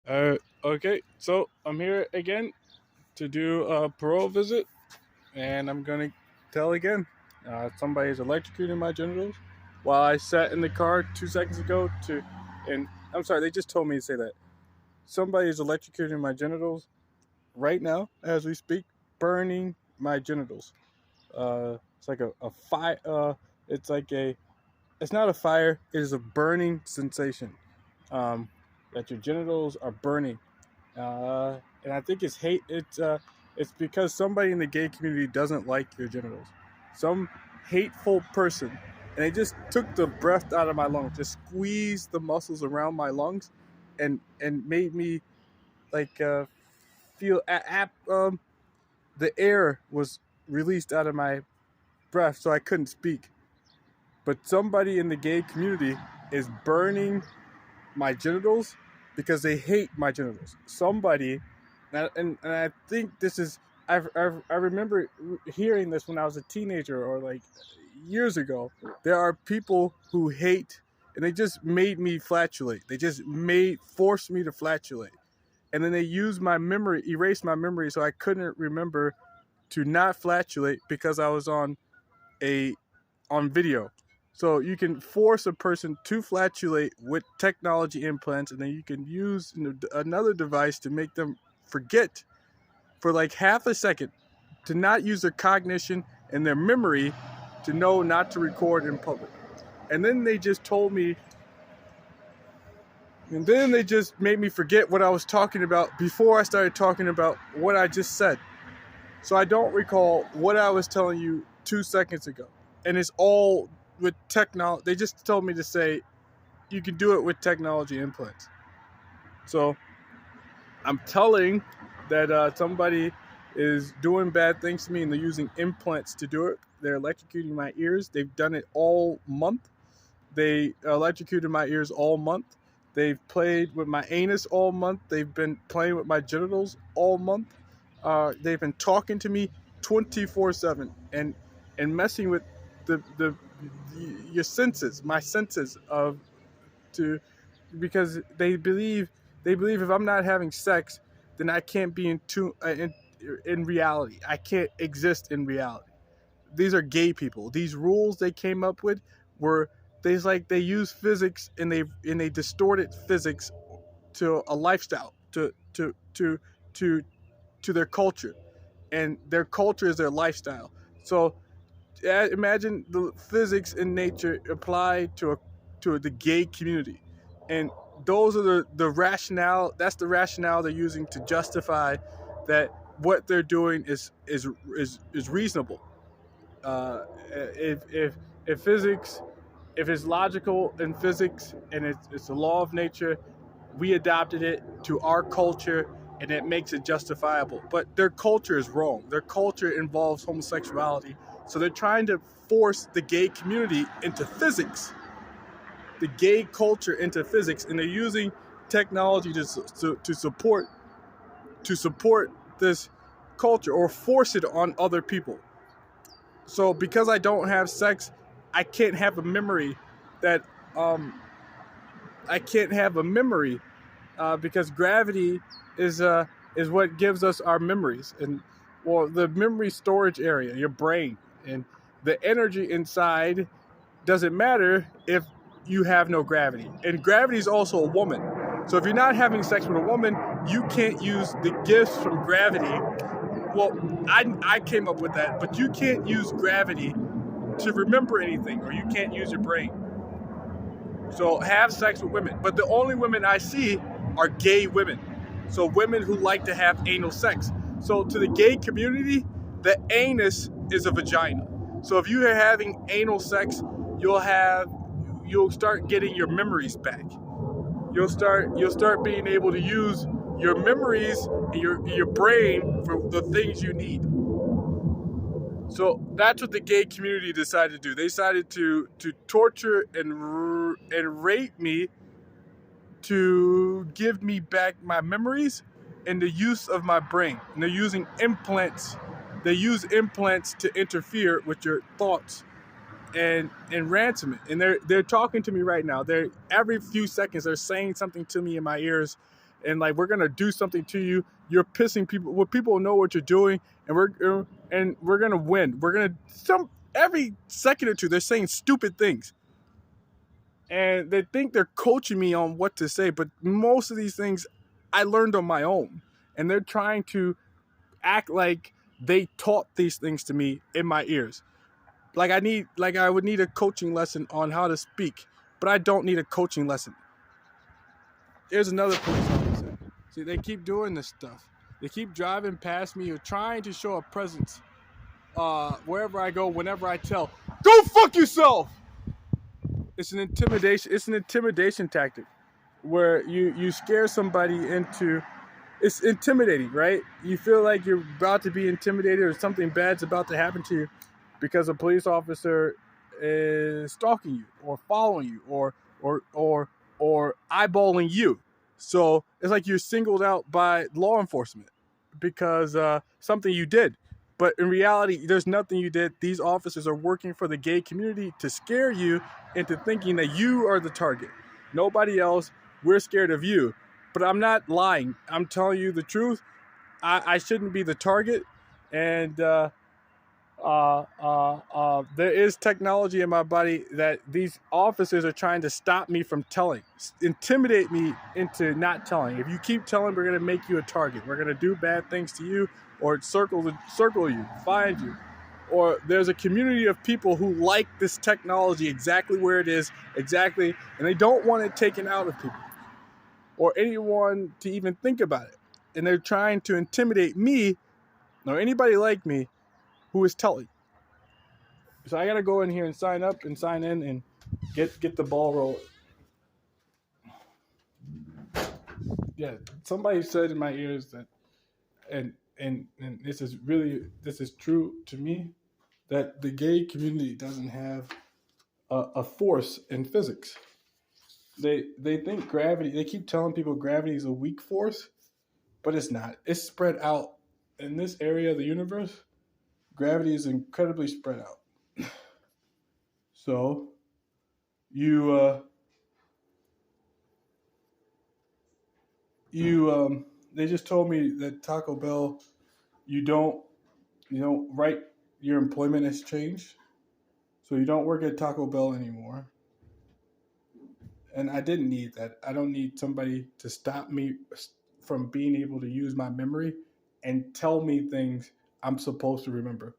Okay, so I'm here again to do a parole visit, and I'm gonna tell again. Somebody's electrocuting my genitals while I sat in the car 2 seconds ago. And I'm sorry, they just told me to say that. Somebody is electrocuting my genitals right now as we speak, burning my genitals. It's like a fire. It's like a. It's not a fire. It is a burning sensation. Um, that your genitals are burning. And I think it's hate. It's because somebody in the gay community doesn't like your genitals. Some hateful person, and they just took the breath out of my lungs, just squeezed the muscles around my lungs, and made me like feel the air was released out of my breath, so I couldn't speak. But somebody in the gay community is burning my genitals because they hate my genitals. Somebody, and I think this is, I remember hearing this when I was a teenager or like years ago. There are people who hate, and they just made me flatulate. They just forced me to flatulate. And then they used my memory, erased my memory so I couldn't remember to not flatulate because I was a on video. So you can force a person to flatulate with technology implants, and then you can use another device to make them forget for like half a second, to not use their cognition and their memory to know not to record in public. And then they just told me, and then they just made me forget what I was talking about before I started talking about what I just said. So I don't recall what I was telling you 2 seconds ago. And it's all with technology. They just told me to say you can do it with technology implants. So I'm telling that somebody is doing bad things to me, and they're using implants to do it. They're electrocuting my ears. They've done it all month. They electrocuted my ears all month. They've played with my anus all month. They've been playing with my genitals all month. They've been talking to me 24/7 and messing with the your senses, my senses of to because they believe if I'm not having sex, then I can't be in reality. I can't exist in reality. These are gay people. These rules they came up with were they use physics, and they distorted physics to a lifestyle, to to their culture, and their culture is their lifestyle. So imagine the physics in nature applied to the gay community, and those are the rationale. That's the rationale they're using to justify that what they're doing is reasonable. If physics, if it's logical in physics and it's a law of nature, we adopted it to our culture, and it makes it justifiable. But their culture is wrong. Their culture involves homosexuality. So they're trying to force the gay community into physics, the gay culture into physics, and they're using technology to support this culture or force it on other people. So because I don't have sex, I can't have a memory that I can't have a memory because gravity is what gives us our memories, and well, the memory storage area, your brain, and the energy inside doesn't matter if you have no gravity. And gravity is also a woman. So if you're not having sex with a woman, you can't use the gifts from gravity. Well, I came up with that, but you can't use gravity to remember anything, or you can't use your brain. So have sex with women. But the only women I see are gay women. So women who like to have anal sex. So to the gay community, the anus is a vagina. So if you are having anal sex, you'll start getting your memories back. You'll start being able to use your memories and your brain for the things you need. So that's what the gay community decided to do. They decided to torture and rape me to give me back my memories and the use of my brain. And they're using implants. They use implants to interfere with your thoughts and ransom it. And they're talking to me right now. They're every few seconds they're saying something to me in my ears, and like we're gonna do something to you. You're pissing people. Well, people know what you're doing, and we're gonna win. We're gonna every second or two they're saying stupid things, and they think they're coaching me on what to say. But most of these things I learned on my own, and they're trying to act like they taught these things to me in my ears. Like I would need a coaching lesson on how to speak, but I don't need a coaching lesson. There's another police officer. See, they keep doing this stuff. They keep driving past me or trying to show a presence wherever I go, whenever I tell, go fuck yourself. It's an intimidation tactic where you scare somebody into. It's intimidating, right? You feel like you're about to be intimidated or something bad's about to happen to you because a police officer is stalking you or following you or eyeballing you. So it's like you're singled out by law enforcement because something you did. But in reality, there's nothing you did. These officers are working for the gay community to scare you into thinking that you are the target. Nobody else. We're scared of you. But I'm not lying. I'm telling you the truth. I shouldn't be the target. And there is technology in my body that these officers are trying to stop me from telling, intimidate me into not telling. If you keep telling, we're going to make you a target. We're going to do bad things to you or circle you, find you. Or there's a community of people who like this technology exactly where it is, exactly, and they don't want it taken out of people or anyone to even think about it. And they're trying to intimidate me or anybody like me who is telling. So I gotta go in here and sign up and sign in and get the ball rolling. Yeah, somebody said in my ears that, and this is true to me, that the gay community doesn't have a force in physics. They think gravity. They keep telling people gravity is a weak force, but it's not. It's spread out in this area of the universe. Gravity is incredibly spread out. So they just told me that Taco Bell, you don't write, your employment has changed, so you don't work at Taco Bell anymore. And I didn't need that. I don't need somebody to stop me from being able to use my memory and tell me things I'm supposed to remember.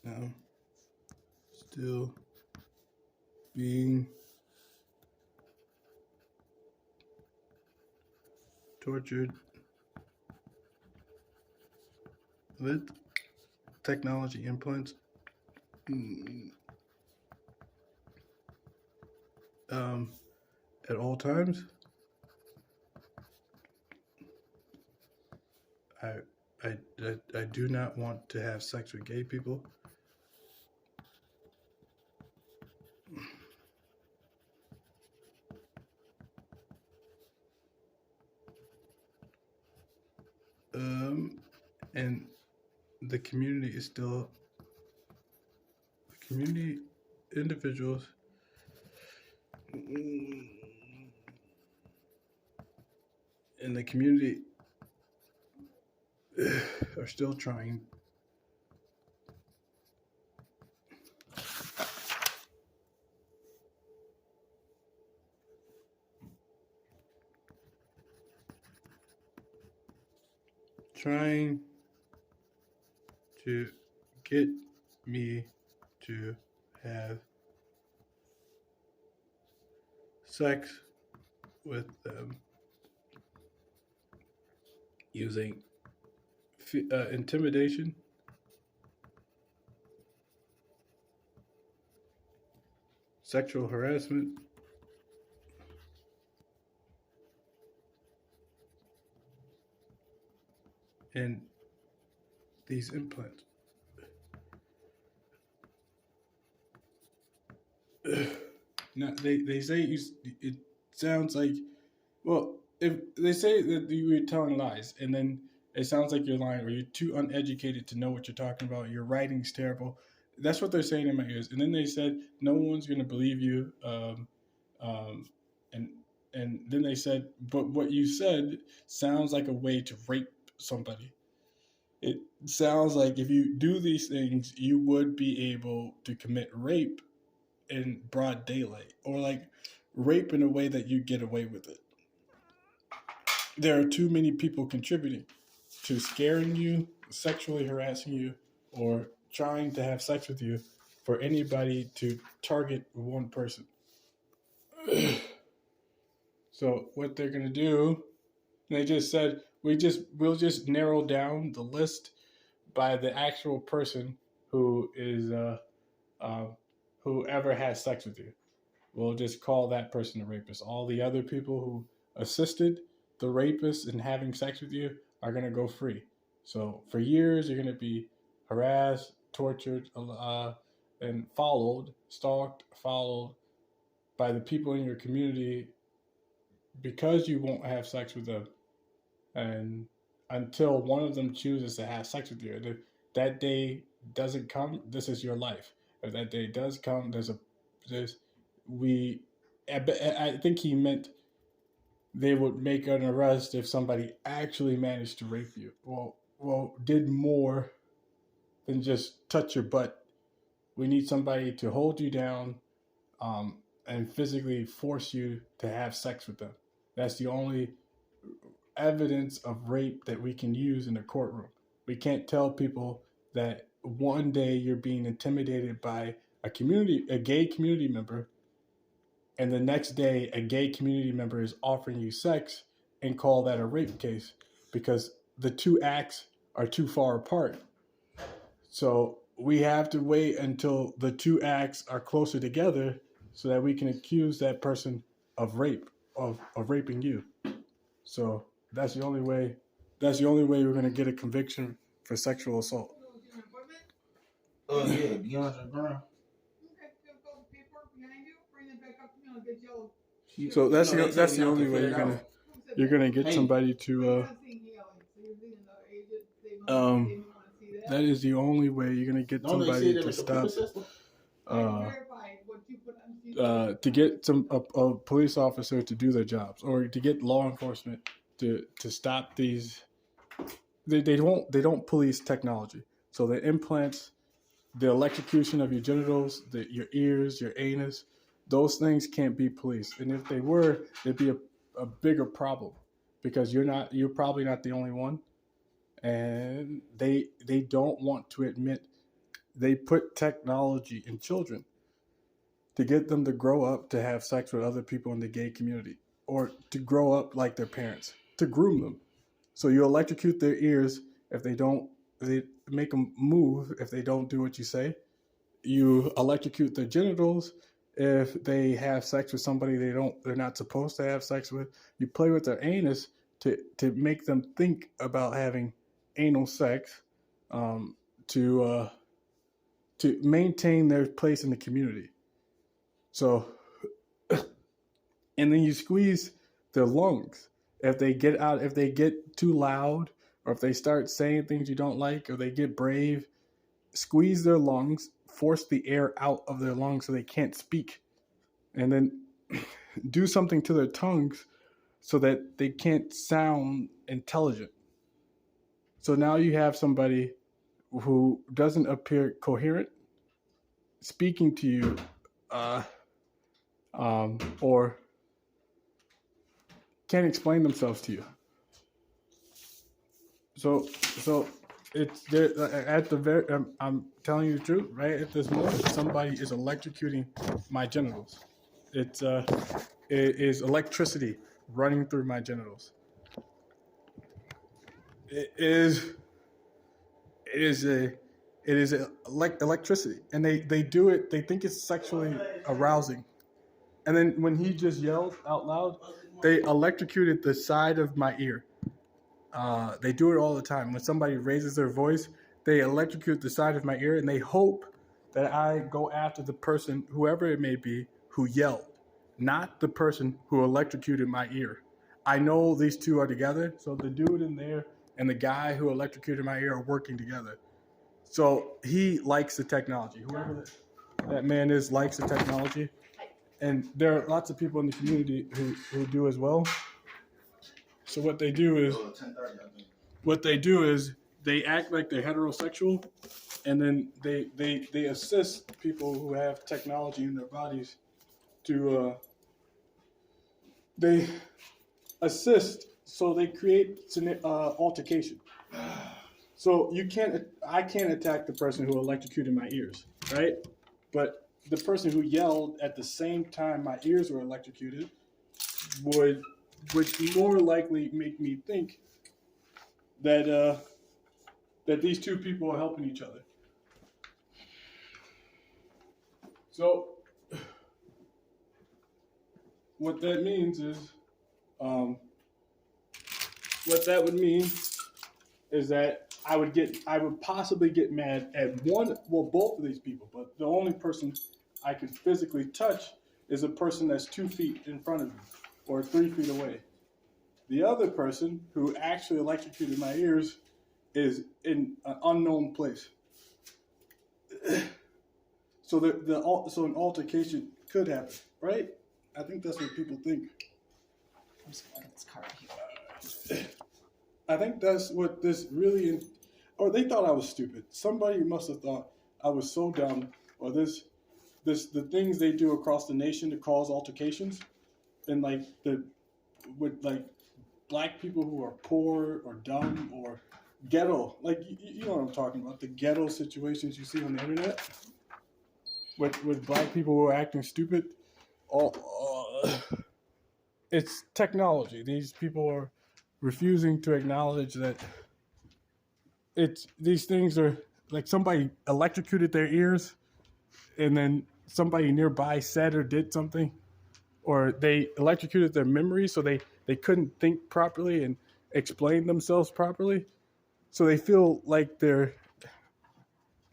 No. Still being tortured with technology implants. At all times. I do not want to have sex with gay people. And the community is still individuals in the community are still trying to get me to have sex with them using intimidation, sexual harassment, and these implants. Now they say it sounds like Well, if they say that you're telling lies, and then it sounds like you're lying, or you're too uneducated to know what you're talking about, your writing's terrible. That's what they're saying in my ears. And then they said no one's going to believe you. Um, and and then they said, but what you said sounds like a way to rape somebody. It sounds like if you do these things, you would be able to commit rape in broad daylight, or like rape in a way that you get away with it. There are too many people contributing to scaring you, sexually harassing you, or trying to have sex with you for anybody to target one person. So what they're gonna do? They just said we'll just narrow down the list by the actual person who is uh, whoever has sex with you. We'll just call that person a rapist. All the other people who assisted the rapist in having sex with you are going to go free. So for years, you're going to be harassed, tortured, and stalked, followed by the people in your community because you won't have sex with them. And until one of them chooses to have sex with you, and if that day doesn't come, this is your life. If that day does come, there's we I think he meant they would make an arrest if somebody actually managed to rape you. Well, did more than just touch your butt. We need somebody to hold you down, and physically force you to have sex with them. That's the only evidence of rape that we can use in a courtroom. We can't tell people that one day you're being intimidated by a gay community member, and the next day a gay community member is offering you sex, and call that a rape case, because the two acts are too far apart. So we have to wait until the two acts are closer together so that we can accuse that person of raping you. So that's the only way. That's the only way we're going to get a conviction for sexual assault. Oh yeah, DeAndre Brown. So that's the only way you're gonna get somebody to that is the only way you're gonna get somebody to stop to get a police officer to do their jobs, or to get law enforcement to stop these. They don't police technology. So the implants, the electrocution of your genitals, your ears, your anus, those things can't be policed. And if they were, it'd be a bigger problem, because you're probably not the only one. And they don't want to admit they put technology in children to get them to grow up to have sex with other people in the gay community, or to grow up like their parents, to groom them. So you electrocute their ears if they make them move if they don't do what you say. You electrocute their genitals if they have sex with somebody they're not supposed to have sex with. You play with their anus to make them think about having anal sex, to maintain their place in the community. So, and then you squeeze their lungs. If they get too loud, or if they start saying things you don't like, or they get brave, squeeze their lungs, force the air out of their lungs so they can't speak, and then do something to their tongues so that they can't sound intelligent. So now you have somebody who doesn't appear coherent speaking to you, or can't explain themselves to you. So it's there at the very. I'm telling you the truth. Right at this moment, somebody is electrocuting my genitals. It is electricity running through my genitals. It is electricity, and they do it. They think it's sexually arousing, and then when he just yelled out loud, they electrocuted the side of my ear. They do it all the time. When somebody raises their voice, they electrocute the side of my ear, and they hope that I go after the person, whoever it may be, who yelled, not the person who electrocuted my ear. I know these two are together. So the dude in there and the guy who electrocuted my ear are working together. So he likes the technology. Whoever that man is likes the technology. And there are lots of people in the community who do as well. So what they do is they act like they're heterosexual, and then they assist people who have technology in their bodies to they assist, so they create altercation. So I can't attack the person who electrocuted my ears, right? But the person who yelled at the same time my ears were electrocuted would more likely make me think that that these two people are helping each other. So what that means is, what that would mean is that I would possibly get mad at both of these people, but the only person I could physically touch is a person that's 2 feet in front of me or 3 feet away. The other person who actually electrocuted my ears is in an unknown place. So so an altercation could happen, right? I think that's what people think. I'm just gonna look at this card here. I think that's what this really, or they thought I was stupid. Somebody must have thought I was so dumb, or the things they do across the nation to cause altercations, and with black people who are poor or dumb or ghetto, like you know what I'm talking about, the ghetto situations you see on the internet with black people who are acting stupid. It's technology. These people are refusing to acknowledge that these things are like somebody electrocuted their ears, and then somebody nearby said or did something, or they electrocuted their memory so they couldn't think properly and explain themselves properly. So they feel like they're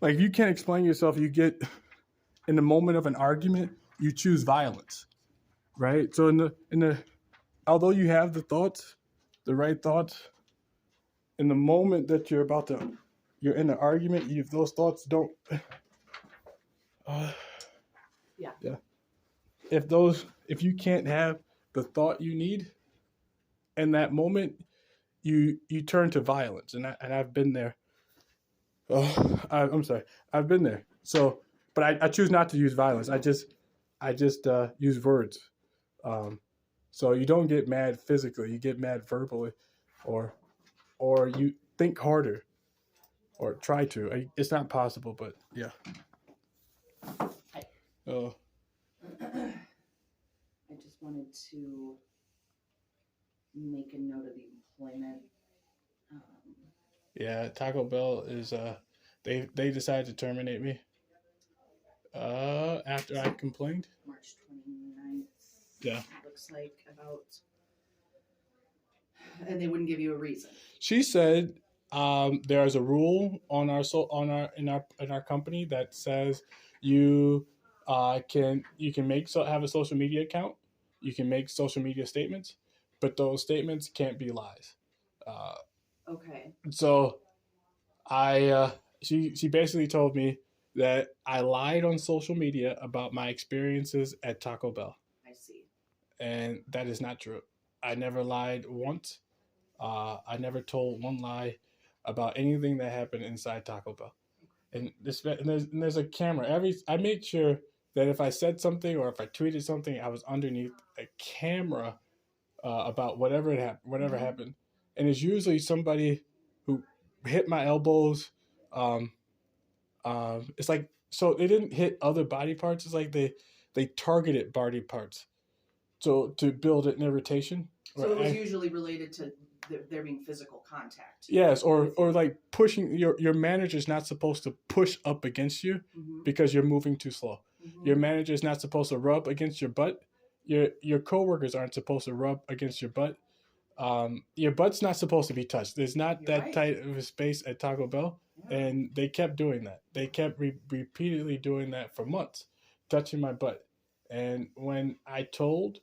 like, if you can't explain yourself, you get in the moment of an argument, you choose violence, right? So in the although you have the right thoughts, in the moment that you're in an argument, if those thoughts don't, Yeah. if you can't have the thought you need in that moment, you turn to violence, and I've been there. I'm sorry, I've been there. So, but I choose not to use violence. I just use words. So you don't get mad physically, you get mad verbally, or you think harder, or try to. It's not possible, but yeah. Oh. I just wanted to make a note of the employment. Yeah, Taco Bell is they decided to terminate me after I complained. March 29th. Yeah. It looks like and they wouldn't give you a reason. She said there's a rule in our company that says you can have a social media account, you can make social media statements, but those statements can't be lies. Okay. So she basically told me that I lied on social media about my experiences at Taco Bell. I see. And that is not true. I never lied once. I never told one lie about anything that happened inside Taco Bell. And there's a camera. I made sure that if I said something or if I tweeted something, I was underneath a camera about whatever happened. And it's usually somebody who hit my elbows. It's like, so they didn't hit other body parts. It's like they targeted body parts, so to build an irritation. So it was usually related to there being physical contact. Yes, or like pushing. Your manager's not supposed to push up against you because you're moving too slow. Your manager's not supposed to rub against your butt. Your coworkers aren't supposed to rub against your butt. Your butt's not supposed to be touched. There's not tight of a space at Taco Bell, and they kept doing that. They kept repeatedly doing that for months, touching my butt. And when I told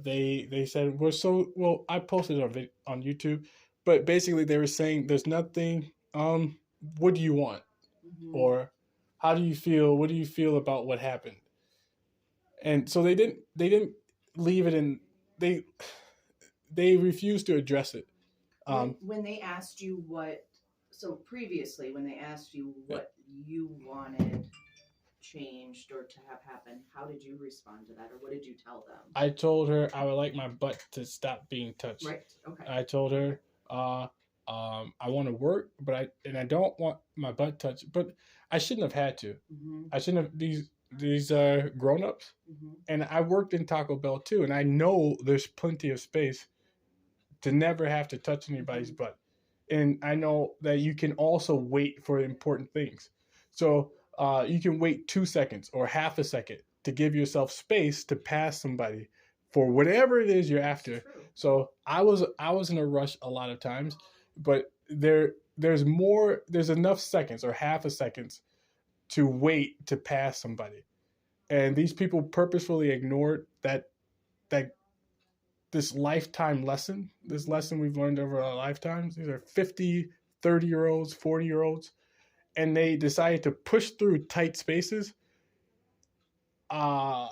they said we're so well. I posted it on YouTube, but basically they were saying there's nothing. What do you want, Mm-hmm. or how do you feel? What do you feel about what happened? And so they didn't leave it in. They refused to address it. When they asked you so previously, when they asked you what you wanted changed or to have happen, how did you respond to that, or what did you tell them? I told her I would like my butt to stop being touched. Right. Okay. I told her, I want to work, but I don't want my butt touched. But I shouldn't have had to. Mm-hmm. I shouldn't have these grown ups. Mm-hmm. And I worked in Taco Bell too, and I know there's plenty of space to never have to touch anybody's butt. And I know that you can also wait for important things. So you can wait 2 seconds or half a second to give yourself space to pass somebody for whatever it is you're after. So I was in a rush a lot of times, but there's enough seconds or half a seconds to wait to pass somebody. And these people purposefully ignored that this lifetime lesson, this lesson we've learned over our lifetimes. These are 50, 30-year-olds, 40-year-olds, and they decided to push through tight spaces. I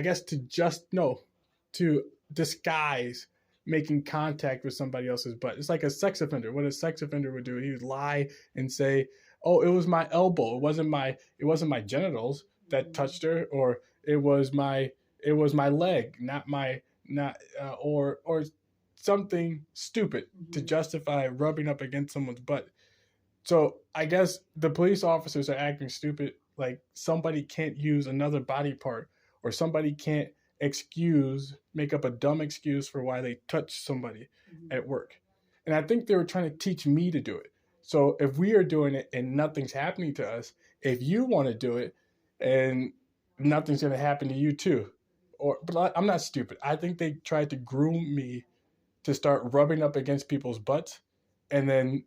guess to disguise making contact with somebody else's butt. It's like a sex offender. What a sex offender would do, he would lie and say, "Oh, it was my elbow. It wasn't my genitals that touched her, or it was my leg, or something stupid to justify rubbing up against someone's butt." So I guess the police officers are acting stupid. Like somebody can't use another body part, or somebody can't make up a dumb excuse for why they touched somebody at work. And I think they were trying to teach me to do it. So if we are doing it and nothing's happening to us, if you want to do it and nothing's going to happen to you too. But I'm not stupid. I think they tried to groom me to start rubbing up against people's butts and then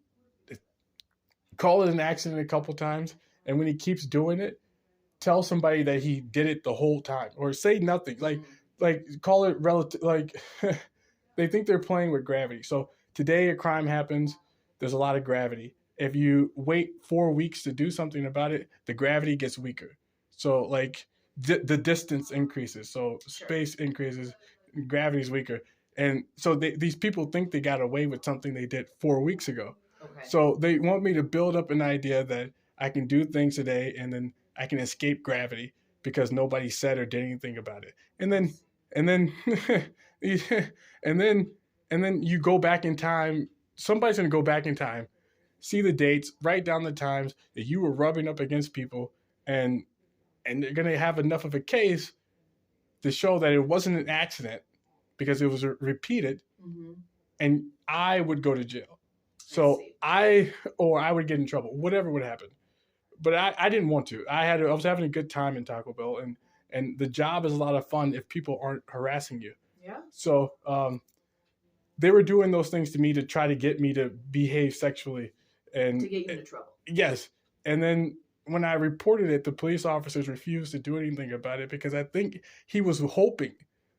call it an accident a couple times. And when he keeps doing it, tell somebody that he did it the whole time, or say nothing. Like call it relative. Like they think they're playing with gravity. So today a crime happens. There's a lot of gravity. If you wait 4 weeks to do something about it, the gravity gets weaker. So like the distance increases. So space increases. Gravity is weaker. And so these people think they got away with something they did 4 weeks ago. Okay. So they want me to build up an idea that I can do things today and then I can escape gravity because nobody said or did anything about it. And then and then you go back in time. Somebody's going to go back in time, see the dates, write down the times that you were rubbing up against people, and they're going to have enough of a case to show that it wasn't an accident because it was repeated, and I would go to jail. So I would get in trouble, whatever would happen. But I didn't want to. I was having a good time in Taco Bell, and the job is a lot of fun if people aren't harassing you. Yeah. So they were doing those things to me to try to get me to behave sexually and to get you into trouble. Yes. And then when I reported it, the police officers refused to do anything about it because I think he was hoping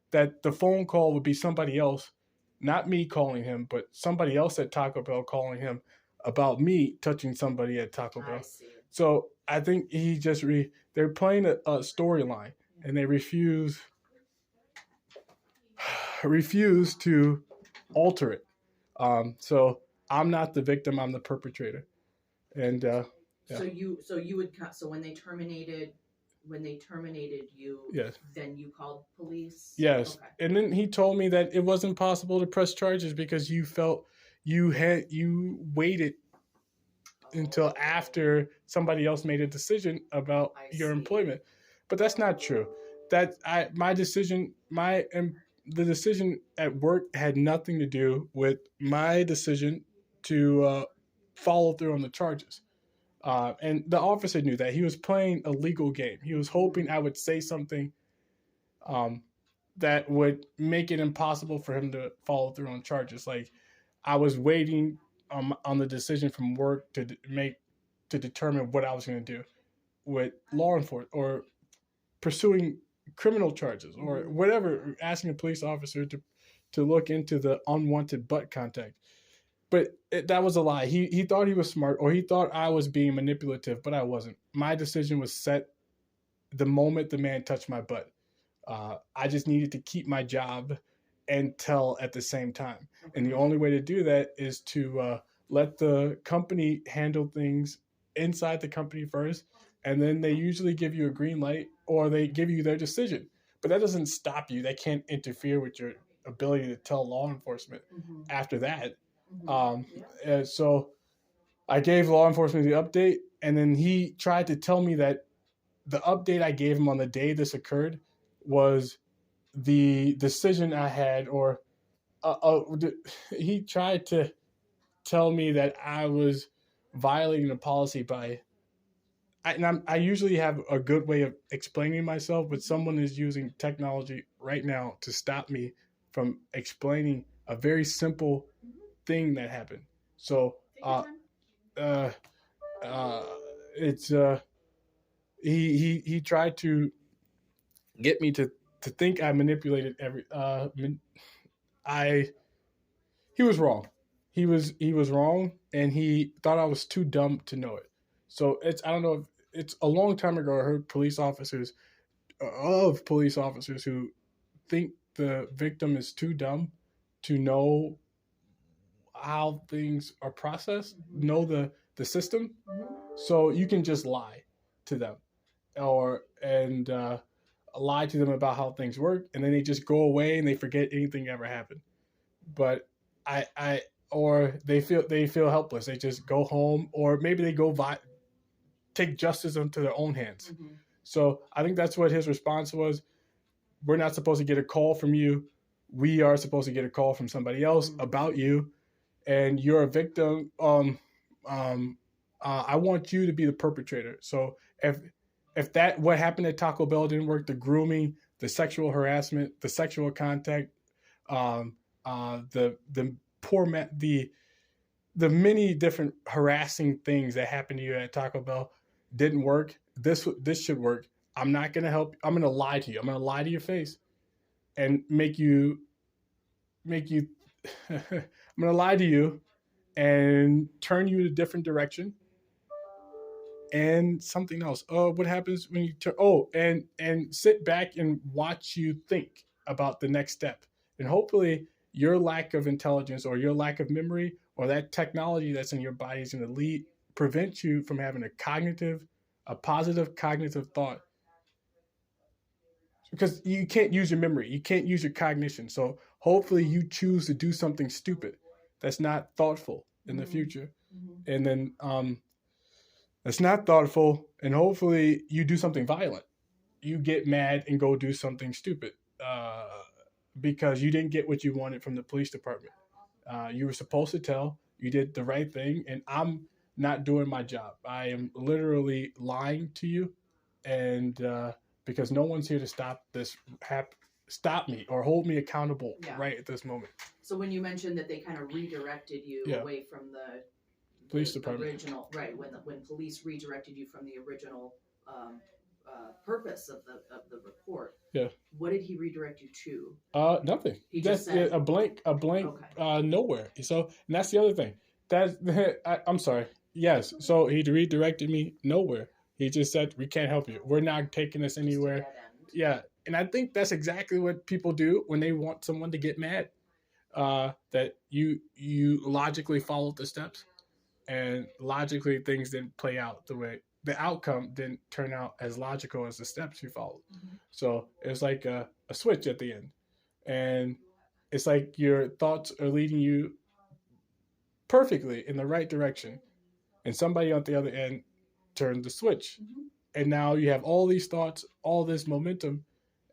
that the phone call would be somebody else, not me calling him, but somebody else at Taco Bell calling him about me touching somebody at Taco Bell. I see. So I think he just they're playing a storyline, and they refuse to alter it. So I'm not the victim; I'm the perpetrator. And yeah. So you would when they terminated you, Yes. Then you called police. Yes. Okay. And then he told me that it wasn't possible to press charges because you felt you waited until after somebody else made a decision about your employment. But that's not true. The decision at work had nothing to do with my decision to follow through on the charges. And the officer knew that. He was playing a legal game. He was hoping I would say something that would make it impossible for him to follow through on charges. Like I was waiting on the decision from work to determine what I was going to do with law enforcement or pursuing criminal charges or whatever, asking a police officer to look into the unwanted butt contact. But that was a lie. He thought he was smart, or he thought I was being manipulative, but I wasn't. My decision was set the moment the man touched my butt. I just needed to keep my job and tell at the same time. And the only way to do that is to let the company handle things inside the company first. And then they usually give you a green light or they give you their decision. But that doesn't stop you. That can't interfere with your ability to tell law enforcement after that. So I gave law enforcement the update, and then he tried to tell me that the update I gave him on the day this occurred was the decision I had, or he tried to tell me that I was violating the policy by. I usually have a good way of explaining myself, but someone is using technology right now to stop me from explaining a very simple thing that happened. So, it's he tried to get me to think I manipulated every. I He was wrong. He was wrong, and he thought I was too dumb to know it. So I don't know if it's a long time ago. I heard police officers who think the victim is too dumb to know how things are processed, know the system, so you can just lie to them, or and lie to them about how things work, and then they just go away and they forget anything ever happened. But I or they feel helpless. They just go home, or maybe they go take justice into their own hands. So I think that's what his response was. We're not supposed to get a call from you. We are supposed to get a call from somebody else about you, and you're a victim. I want you to be the perpetrator. So if that what happened at Taco Bell didn't work, the grooming, the sexual harassment, the sexual contact, the poor man, the many different harassing things that happened to you at Taco Bell didn't work. This should work. I'm not gonna help. I'm gonna lie to you. I'm gonna lie to your face and make you. I'm gonna lie to you and turn you in a different direction. And something else. What happens when you turn? And sit back and watch you think about the next step. And hopefully, your lack of intelligence or your lack of memory or that technology that's in your body is going to prevent you from having a positive cognitive thought. Because you can't use your memory, you can't use your cognition. So hopefully, you choose to do something stupid that's not thoughtful in the future, and then that's not thoughtful, and hopefully you do something violent. You get mad and go do something stupid because you didn't get what you wanted from the police department. You were supposed to tell. You did the right thing, and I'm not doing my job. I am literally lying to you, and because no one's here to stop me or hold me accountable right at this moment. So when you mentioned that they kind of redirected you away from the police department, original, right? When police redirected you from the original purpose of the report, what did he redirect you to? Nothing. He just said a blank nowhere. So, and that's the other thing. I'm sorry. Yes. So he redirected me nowhere. He just said, "We can't help you. We're not taking this anywhere." Yeah, and I think that's exactly what people do when they want someone to get mad. That you logically followed the steps, and logically things didn't play out the outcome didn't turn out as logical as the steps you followed. So it's like a switch at the end, and it's like your thoughts are leading you perfectly in the right direction, and somebody on the other end turned the switch, and now you have all these thoughts, all this momentum,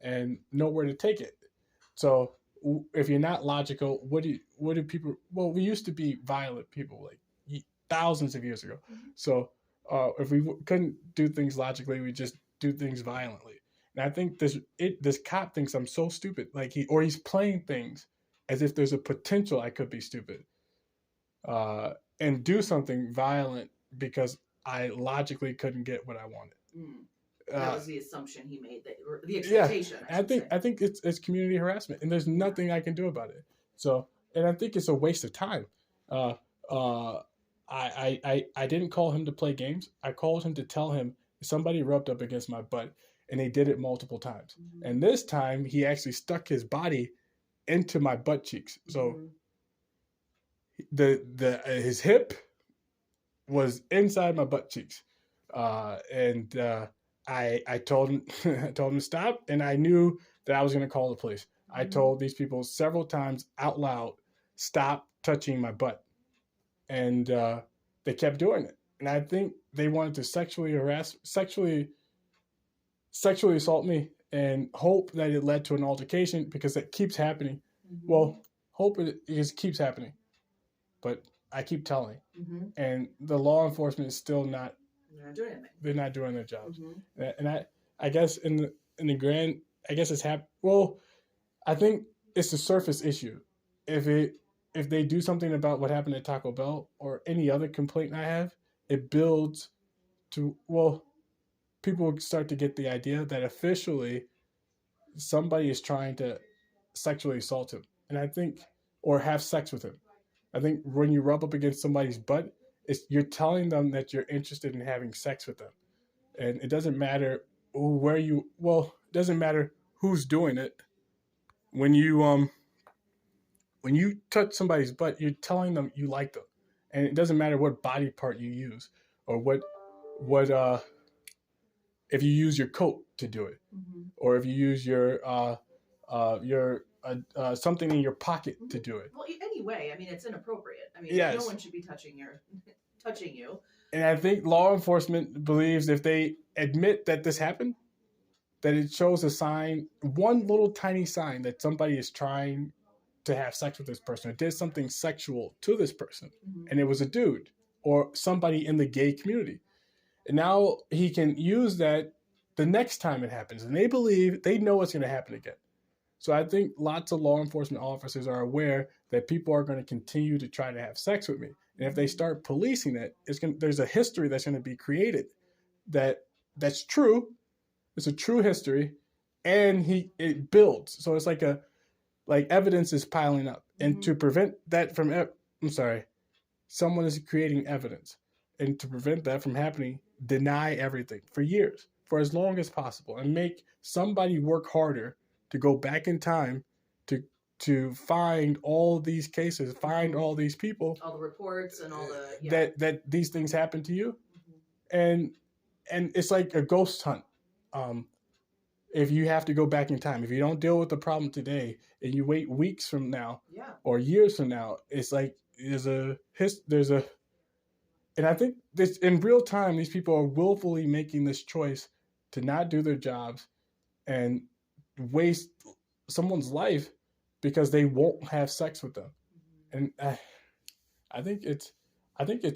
and nowhere to take it. So if you're not logical, what do people? Well, we used to be violent people like thousands of years ago. So if we couldn't do things logically, we just do things violently. And I think this cop thinks I'm so stupid, like he's playing things as if there's a potential I could be stupid, and do something violent because I logically couldn't get what I wanted. That was the assumption he made, that, or the yeah, expectation. I think it's community harassment, and there's nothing I can do about it. So, and I think it's a waste of time. Uh, uh, I didn't call him to play games. I called him to tell him somebody rubbed up against my butt, and they did it multiple times. Mm-hmm. And this time, he actually stuck his body into my butt cheeks. So his hip was inside my butt cheeks, and I told him I told him to stop, and I knew that I was going to call the police. I told these people several times out loud, stop touching my butt, and they kept doing it. And I think they wanted to sexually assault me, and hope that it led to an altercation, because it keeps happening. Well, hope it just keeps happening, but I keep telling, and the law enforcement is still not. They're not doing anything. They're not doing their jobs, and I guess in the grand, I guess it's Well, I think it's a surface issue. If they do something about what happened at Taco Bell or any other complaint I have, it builds to, well, people start to get the idea that officially somebody is trying to sexually assault him, and I think, or have sex with him. I think when you rub up against somebody's butt, you're telling them that you're interested in having sex with them, and it doesn't matter it doesn't matter who's doing it. When you touch somebody's butt, you're telling them you like them, and it doesn't matter what body part you use, or what if you use your coat to do it, or if you use your something in your pocket to do it. Well, anyway, I mean, it's inappropriate. I mean, yes. No one should be touching you. And I think law enforcement believes if they admit that this happened, that it shows a sign, one little tiny sign, that somebody is trying to have sex with this person, or did something sexual to this person, and it was a dude or somebody in the gay community. And now he can use that the next time it happens, and they know it's going to happen again. So I think lots of law enforcement officers are aware that people are going to continue to try to have sex with me. And if they start policing it, there's a history that's going to be created that's true. It's a true history, and it builds. So it's like evidence is piling up. And to prevent that from, someone is creating evidence. And to prevent that from happening, deny everything for years, for as long as possible, and make somebody work harder to go back in time to find all these cases, find all these people, all the reports and all the that these things happen to you, and it's like a ghost hunt. If you have to go back in time, if you don't deal with the problem today, and you wait weeks from now, or years from now, it's like and I think this in real time, these people are willfully making this choice to not do their jobs and waste someone's life because they won't have sex with them. And I think it's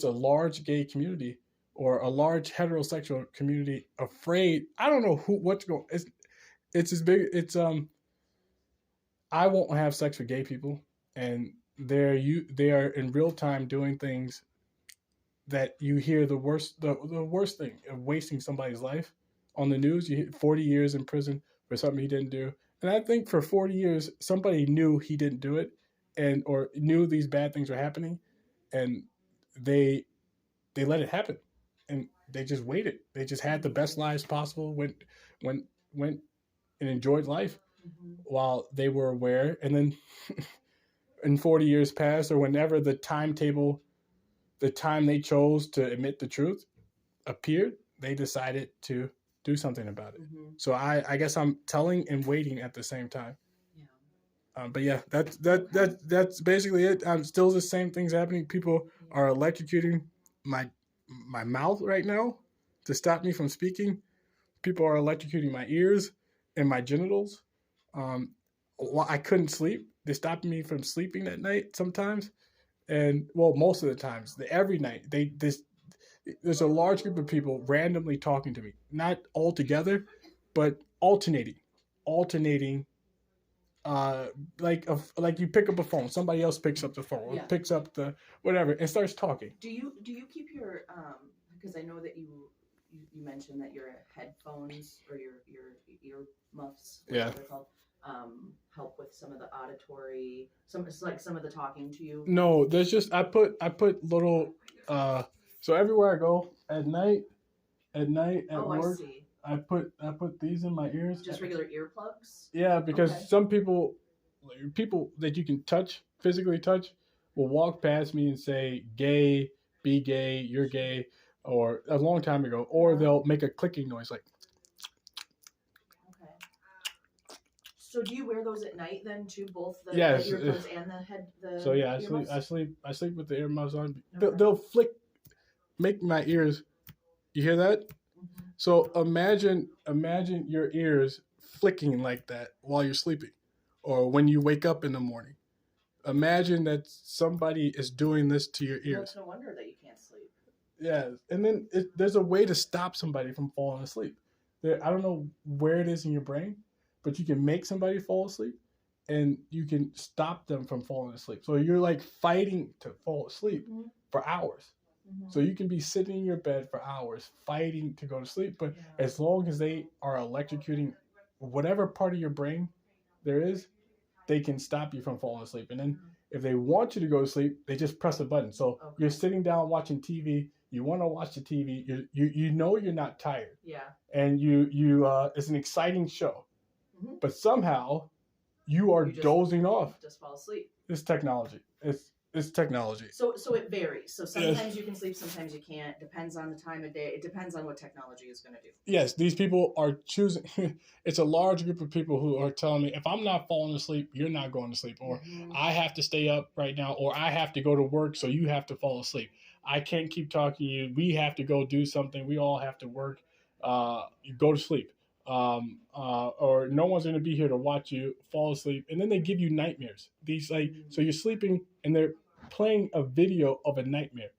a large gay community or a large heterosexual community afraid. I don't know what's going. It's as big. It's I won't have sex with gay people, and they are in real time doing things that you hear the worst thing of wasting somebody's life on the news. You hit 40 years in prison for something he didn't do. And I think for 40 years, somebody knew he didn't do it, or knew these bad things were happening, and they let it happen, and they just waited. They just had the best lives possible, went and enjoyed life while they were aware. And then in 40 years passed, or whenever the time they chose to admit the truth appeared, they decided to do something about it. So I guess I'm telling and waiting at the same time. But yeah, that's basically it. Still the same things happening. People are electrocuting my mouth right now to stop me from speaking. People are electrocuting my ears and my genitals. I couldn't sleep. They stopped me from sleeping at night sometimes, and most of the times, every night there's a large group of people randomly talking to me, not all together, but alternating. Like you pick up a phone, somebody else picks up the phone, or picks up the whatever, and starts talking. Do you keep your because I know that you you mentioned that your headphones or your ear muffs, Yeah. whatever they're called, help with some of the auditory, it's like some of the talking to you. No, there's just I put little so everywhere I go at night at work, I see. I put these in my ears. Just regular earplugs. Yeah, because Okay. some people that you can physically touch, will walk past me and say "gay," "be gay," "you're gay," or a long time ago, or Yeah. they'll make a clicking noise like. Okay. So do you wear those at night then too? Both the Yes. earplugs and the head. So yeah, earmuffs? I sleep with the earmuffs on. Okay. They'll make my ears. You hear that? Mhm. So imagine your ears flicking like that while you're sleeping, or when you wake up in the morning. Imagine that somebody is doing this to your Well, ears. it's no wonder that you can't sleep. Yeah, and then there's a way to stop somebody from falling asleep. I don't know where it is in your brain, but you can make somebody fall asleep, and you can stop them from falling asleep. So you're like fighting to fall asleep Mhm. for hours. Mhm. So you can be sitting in your bed for hours fighting to go to sleep, but Yeah. as long as they are electrocuting whatever part of your brain there is, they can stop you from falling asleep. And then if they want you to go to sleep, they just press a button. So Okay. you're sitting down watching TV, you want to watch the TV, you know you're not tired. Yeah. And you it's an exciting show. Mhm. But somehow you are dozing off. Just fall asleep. It's technology. It's technology. So it varies. So sometimes you can sleep, sometimes you can't. Depends on the time of day. It depends on what technology is going to do. Yes, these people are choosing. It's a large group of people who are telling me, if I'm not falling asleep, you're not going to sleep, or I have to stay up right now, or I have to go to work, so you have to fall asleep. I can't keep talking to you. We have to go do something. We all have to work. You go to sleep. Or no one's going to be here to watch you fall asleep. And then they give you nightmares. These so you're sleeping and they're playing a video of a nightmare,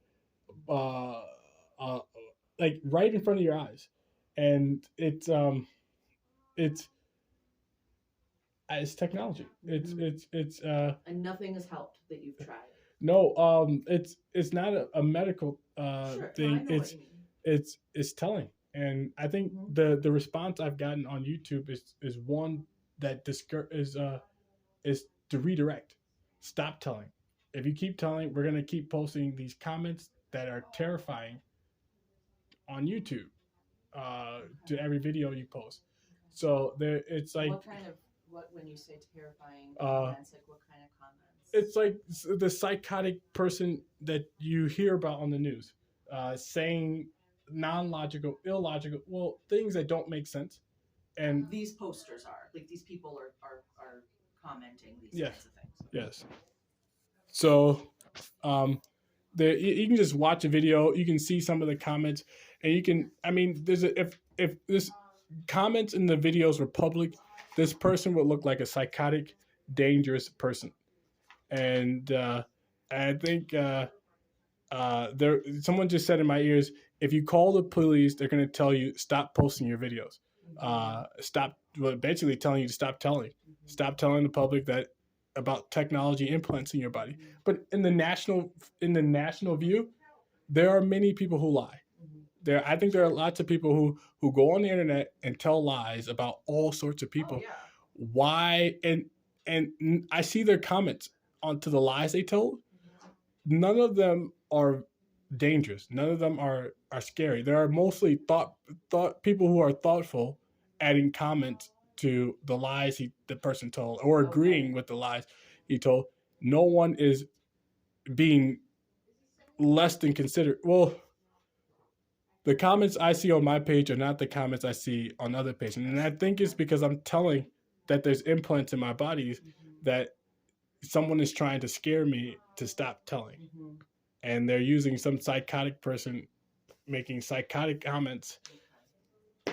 like right in front of your eyes, and it's technology. It's and nothing has helped that you've tried. No, it's not a medical thing. No, It's telling, and I think the response I've gotten on YouTube is one that is to redirect. Stop telling. If you keep telling, we're gonna keep posting these comments that are terrifying on YouTube to every video you post. So it's like when you say terrifying comments, like what kind of comments? It's like the psychotic person that you hear about on the news, saying non-logical, illogical, things that don't make sense. And these posters are like these people are commenting these kinds of things. Yes. So, you can just watch a video. You can see some of the comments, and you can. I mean, if this comments in the videos were public, this person would look like a psychotic, dangerous person. And I think someone just said in my ears, if you call the police, they're going to tell you stop posting your videos. Basically telling you to stop telling the public that about technology implants in your body. But in the national view, there are many people who lie. I think there are lots of people who go on the internet and tell lies about all sorts of people. Oh, yeah. Why? And I see their comments onto the lies they told. None of them are dangerous. None of them are scary. There are mostly thought people who are thoughtful, adding comments to the lies the person told, or agreeing with the lies he told. No one is being less than considerate. Well, the comments I see on my page are not the comments I see on other pages. And I think it's because I'm telling that there's implants in my body that someone is trying to scare me to stop telling. And they're using some psychotic person making psychotic comments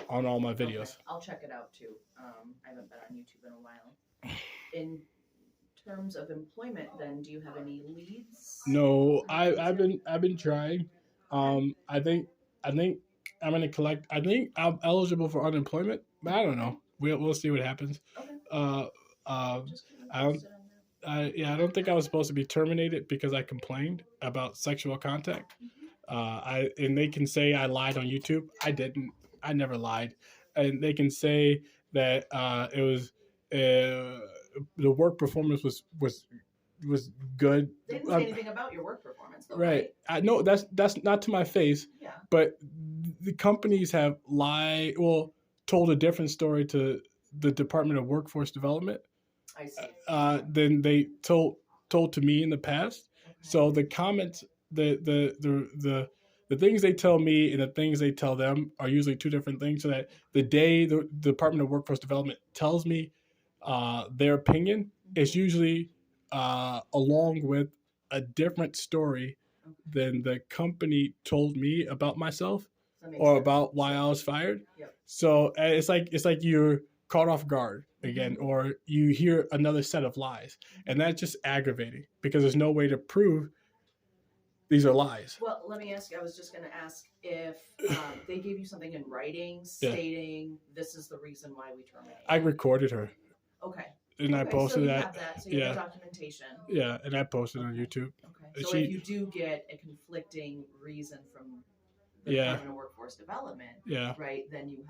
on all my videos. Okay. I'll check it out too. I haven't been on YouTube in a while. In terms of employment, then, do you have any leads? No, I've been trying. I think I'm gonna collect. I think I'm eligible for unemployment, but I don't know. We'll see what happens. Okay. I don't think I was supposed to be terminated because I complained about sexual contact. And they can say I lied on YouTube. I didn't. I never lied. And they can say that it was the work performance was good. They didn't say anything about your work performance, though, Right. right? I know that's not to my face. Yeah. But the companies have told a different story to the Department of Workforce Development I see. than they told to me in the past. Okay. So the comments, the things they tell me and the things they tell them are usually two different things. So that the day the Department of Workforce Development tells me their opinion, it's usually along with a different story Okay. than the company told me about myself That makes or sense. about why I was fired. Yep. So it's like you're caught off guard again, or you hear another set of lies, and that's just aggravating because there's no way to prove these are lies. Well, let me ask you. I was just going to ask if they gave you something in writing Yeah. stating this is the reason why we terminated. I recorded her Okay. and I Okay, posted so you that. have that. So you have the documentation. Yeah, and I posted on YouTube. Okay. So if you do get a conflicting reason from the Yeah. Department of Workforce Development, Yeah, right, then you'll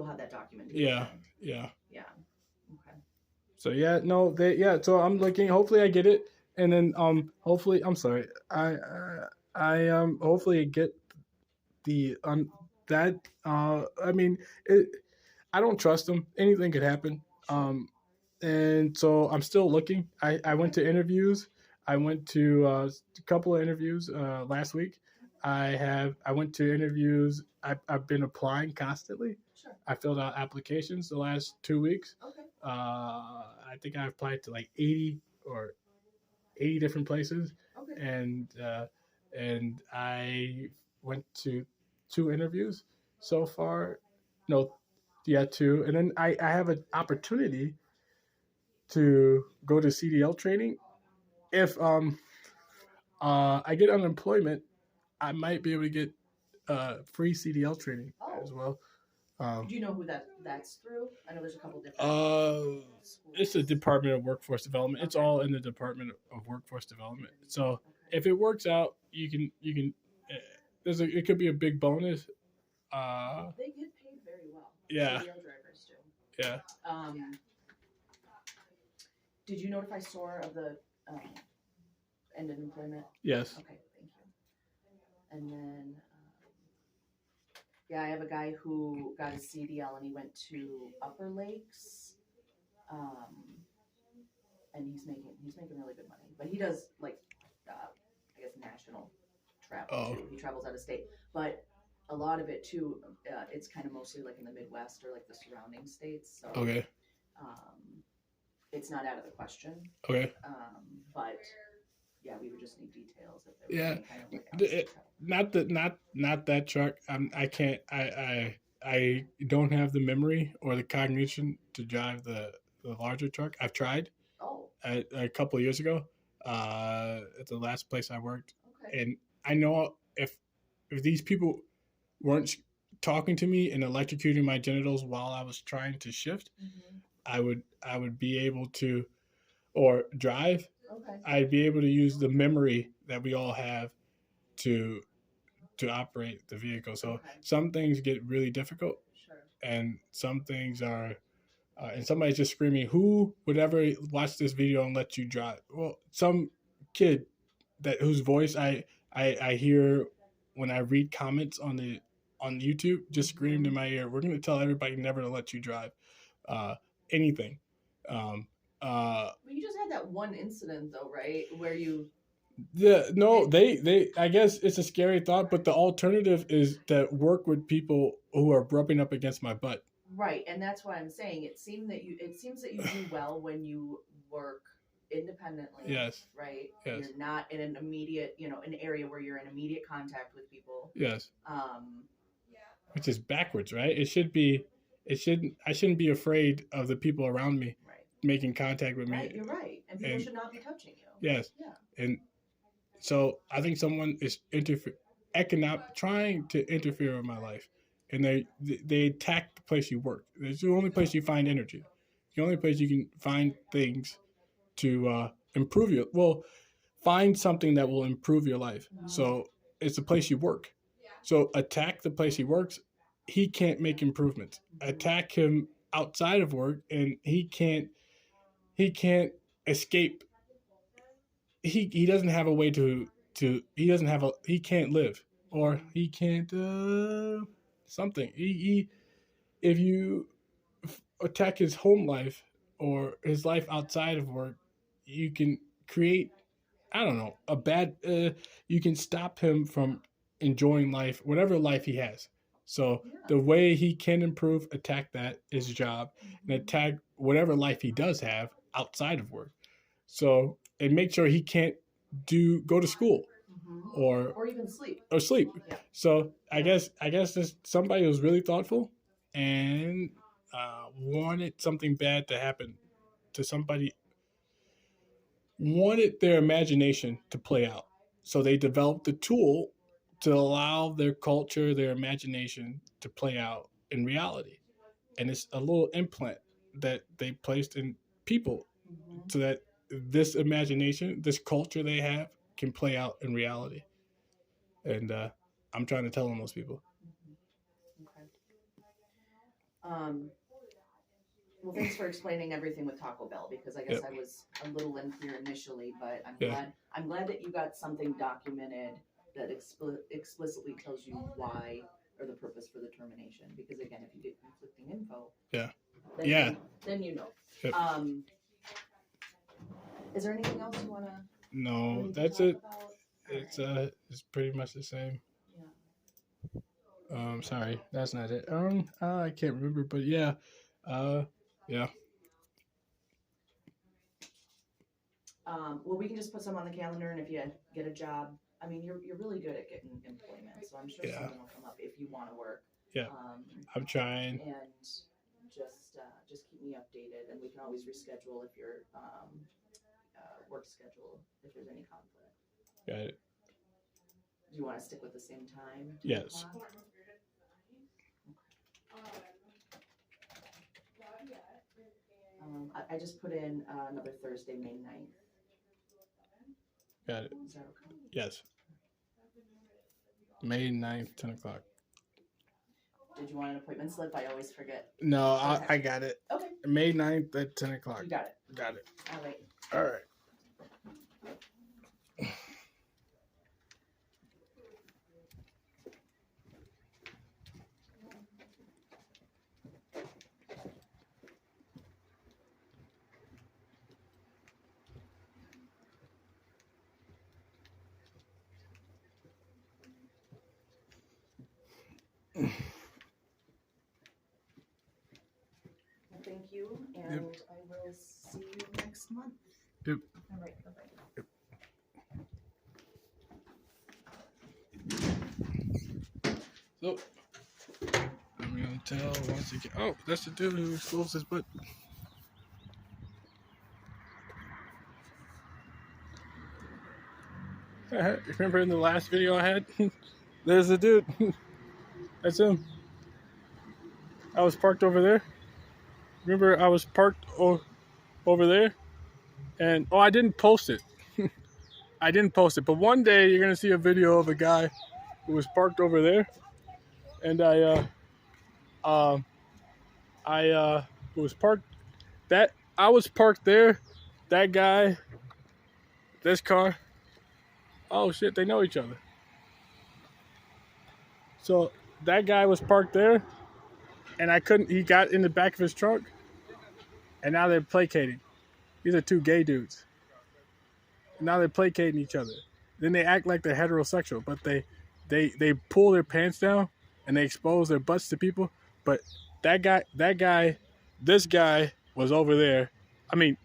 have that documentation. yeah. Yeah. Okay. So yeah, no, so I'm looking. Hopefully, I get it, and then hopefully, I'm sorry, I hopefully get the that I mean, I don't trust them. Anything could happen. And so I'm still looking. I went to interviews. I went to a couple of interviews last week. I went to interviews. I've been applying constantly. Sure. I filled out applications the last 2 weeks. Okay. I think I applied to like 80 different places, Okay. and I went to 2 interviews so far. No, yeah, 2, and then I have an opportunity to go to CDL training. If I get unemployment, I might be able to get free CDL training as well. Do you know who that's through? I know there's a couple different. It's the Department of Workforce Development. It's all in the Department of Workforce Development. So if it works out, you can. It could be a big bonus. They get paid very well. Yeah. CDL drivers do. Yeah. Did you notify SOAR of the ended employment? Yes. Okay, thank you. And then, I have a guy who got his CDL and he went to Upper Lakes, and he's making really good money. But he does I guess national travel too. He travels out of state, but a lot of it too, it's kind of mostly like in the Midwest or like the surrounding states. So Okay. It's not out of the question. Okay. But yeah, we would just need details if there was Yeah. any kind of Not that truck. I can't. I don't have the memory or the cognition to drive the larger truck. I've tried. Oh. A couple of years ago, at the last place I worked, Okay. and I know if these people weren't talking to me and electrocuting my genitals while I was trying to shift, I would be able to, or drive. Okay. I'd be able to use the memory that we all have to operate the vehicle. So some things get really difficult, Sure. and some things are, and somebody's just screaming, "Who would ever watch this video and let you drive?" Well, some kid whose voice I hear when I read comments on YouTube just screamed in my ear, "We're going to tell everybody never to let you drive anything." Well, you just had that one incident though, right? Where you. Yeah, no, they. I guess it's a scary thought, but the alternative is to work with people who are rubbing up against my butt. Right, and that's why I'm saying it seems that you do well when you work independently. Yes. Right. Yes. You're not in an immediate, an area where you're in immediate contact with people. Yes. Which is backwards, right? It should be. I shouldn't be afraid of the people around me making contact with me. Right, you're right, and people should not be touching you. Yes. Yeah. And so I think someone is trying to interfere with my life, and they attack the place you work. It's the only place you find energy. The only place you can find things to improve find something that will improve your life. So it's the place you work. So attack the place he works. He can't make improvements. Attack him outside of work, and he can't escape. He doesn't have a way to he can't live, or he can't something. He if you attack his home life or his life outside of work, you can create, I don't know, a bad you can stop him from enjoying life, whatever life he has. So the way he can improve, attack that, his job, and attack whatever life he does have outside of work. So, and make sure he can't go to school or even sleep. Yeah. So I guess this somebody was really thoughtful and wanted something bad to happen to somebody, wanted their imagination to play out. So they developed a tool to allow their culture, their imagination to play out in reality. And it's a little implant that they placed in people so that this imagination, this culture they have, can play out in reality. And I'm trying to tell them those people. Okay. Well, thanks for explaining everything with Taco Bell, because I guess I was a little unclear initially, but I'm glad that you got something documented that explicitly tells you why or the purpose for the termination. Because again, if you get conflicting info, then you know. Yep. Is there anything else you want to? No, that's it. It's pretty much the same. Yeah. Sorry, that's not it. I can't remember, but yeah. Yeah. Well, we can just put some on the calendar, and if you get a job, I mean, you're really good at getting employment, so I'm sure something will come up if you want to work. Yeah. I'm trying. And just keep me updated, and we can always reschedule if your work schedule, if there's any conflict. Got it. Do you want to stick with the same time? Yes. I just put in another Thursday, May 9th. Got it. Is that okay? Yes. May 9th, 10 o'clock. Did you want an appointment slip? I always forget. No, Okay. I got it. Okay. May 9th at 10 o'clock. You got it. Got it. All right. All right. Well, thank you, and I will see you next month. Yep. All right. Bye-bye. Yep. So, I'm going to tell once again. Oh, that's the dude who exposed his butt. Remember in the last video I had? There's the dude. That's him. I was parked over there. Remember, I was parked over there, and I didn't post it. I didn't post it, but one day you're gonna see a video of a guy who was parked over there, and I was parked. I was parked there. That guy, this car. Oh shit, they know each other. So that guy was parked there, and he got in the back of his truck, and now they're placating. These are two gay dudes. And now they're placating each other. Then they act like they're heterosexual, but they pull their pants down and they expose their butts to people. But this guy was over there. I mean,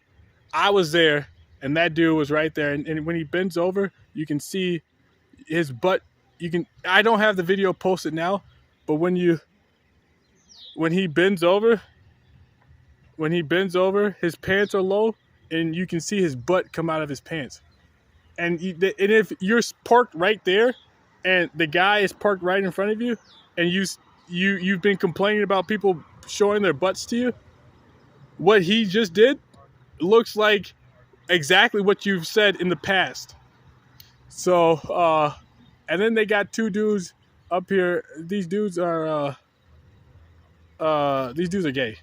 I was there, and that dude was right there. And when he bends over, you can see his butt. I don't have the video posted now, but when he bends over, his pants are low, and you can see his butt come out of his pants. And if you're parked right there, and the guy is parked right in front of you, and you've been complaining about people showing their butts to you, what he just did looks like exactly what you've said in the past. So And then they got two dudes up here. These dudes are gay.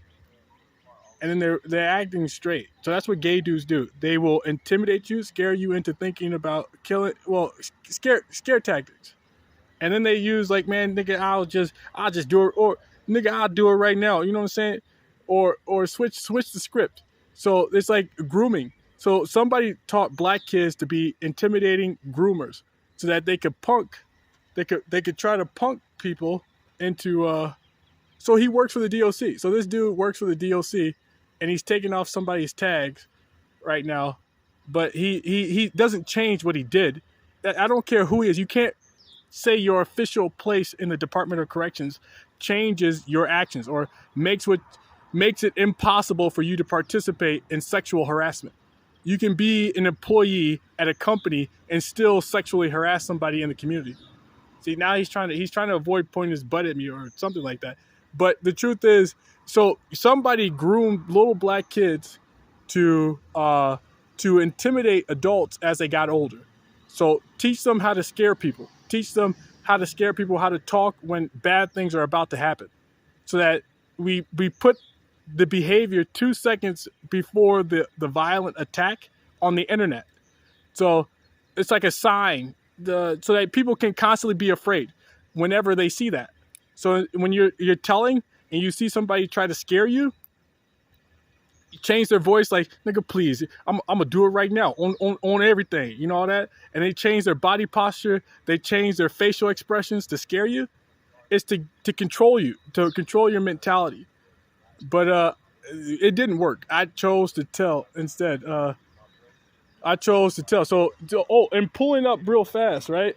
And then they're acting straight. So that's what gay dudes do. They will intimidate you, scare you into thinking about killing. Well, scare tactics. And then they use like, man, nigga, I'll just do it, or nigga, I'll do it right now. You know what I'm saying? Or switch the script. So it's like grooming. So somebody taught black kids to be intimidating groomers, so that they could try to punk people into. So he works for the DOC. So this dude works for the DOC, and he's taking off somebody's tags right now, but he doesn't change what he did. I don't care who he is. You can't say your official place in the Department of Corrections changes your actions or makes it impossible for you to participate in sexual harassment. You can be an employee at a company and still sexually harass somebody in the community. See, now he's trying to avoid pointing his butt at me or something like that. But the truth is, so somebody groomed little black kids to intimidate adults as they got older. So teach them how to scare people. Teach them how to scare people, how to talk when bad things are about to happen. So that we put the behavior 2 seconds before the violent attack on the internet. So it's like a sign so that people can constantly be afraid whenever they see that. So when you're telling and you see somebody try to scare you, change their voice like, nigga, please, I'm gonna do it right now on everything, you know, all that. And they change their body posture, they change their facial expressions to scare you. It's to control you, to control your mentality. But it didn't work. I chose to tell instead. So and pulling up real fast, right?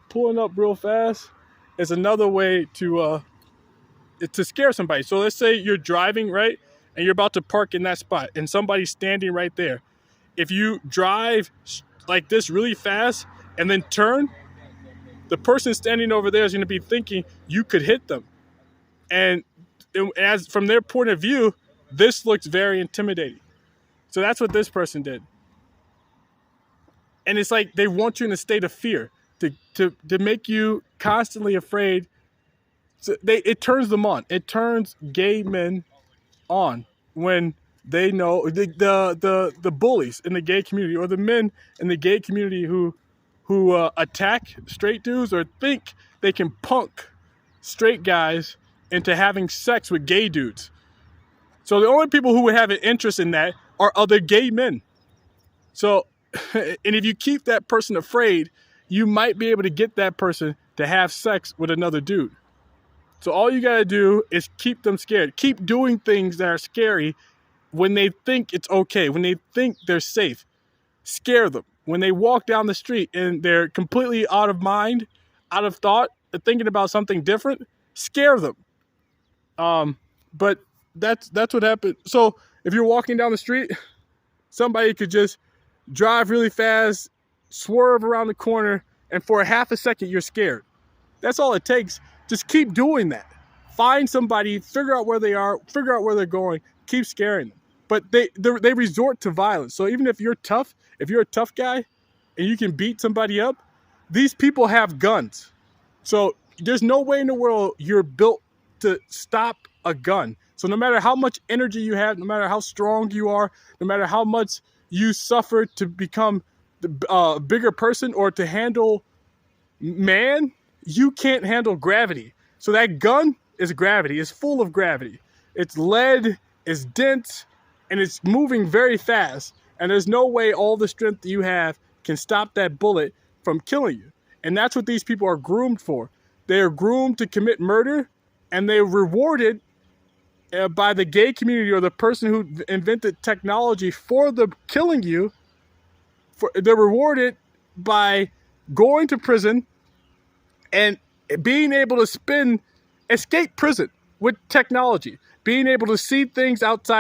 Pulling up real fast is another way to scare somebody. So let's say you're driving, right? And you're about to park in that spot and somebody's standing right there. If you drive like this really fast and then turn, the person standing over there is going to be thinking you could hit them. And as from their point of view, this looks very intimidating. So that's what this person did. And it's like they want you in a state of fear to make you constantly afraid. So it turns them on. It turns gay men on when they know the bullies in the gay community or the men in the gay community who attack straight dudes or think they can punk straight guys into having sex with gay dudes. So the only people who would have an interest in that are other gay men. So, and if you keep that person afraid, you might be able to get that person to have sex with another dude. So all you gotta do is keep them scared. Keep doing things that are scary when they think it's okay, when they think they're safe. Scare them. When they walk down the street and they're completely out of mind, out of thought, thinking about something different, scare them. But that's what happened. So if you're walking down the street, somebody could just drive really fast, swerve around the corner, and for a half a second, you're scared. That's all it takes. Just keep doing that. Find somebody, figure out where they are, figure out where they're going, keep scaring them. But they resort to violence. So even if you're tough, if you're a tough guy and you can beat somebody up, these people have guns. So there's no way in the world you're built to stop a gun. So no matter how much energy you have, no matter how strong you are, no matter how much you suffer to become the bigger person or to handle man, you can't handle gravity. So that gun is gravity. It's full of gravity. It's lead, it's dense, and it's moving very fast. And there's no way all the strength that you have can stop that bullet from killing you. And that's what these people are groomed for. They are groomed to commit murder, and they're rewarded by the gay community or the person who invented technology for the killing you. They're rewarded by going to prison and being able to escape prison with technology, being able to see things outside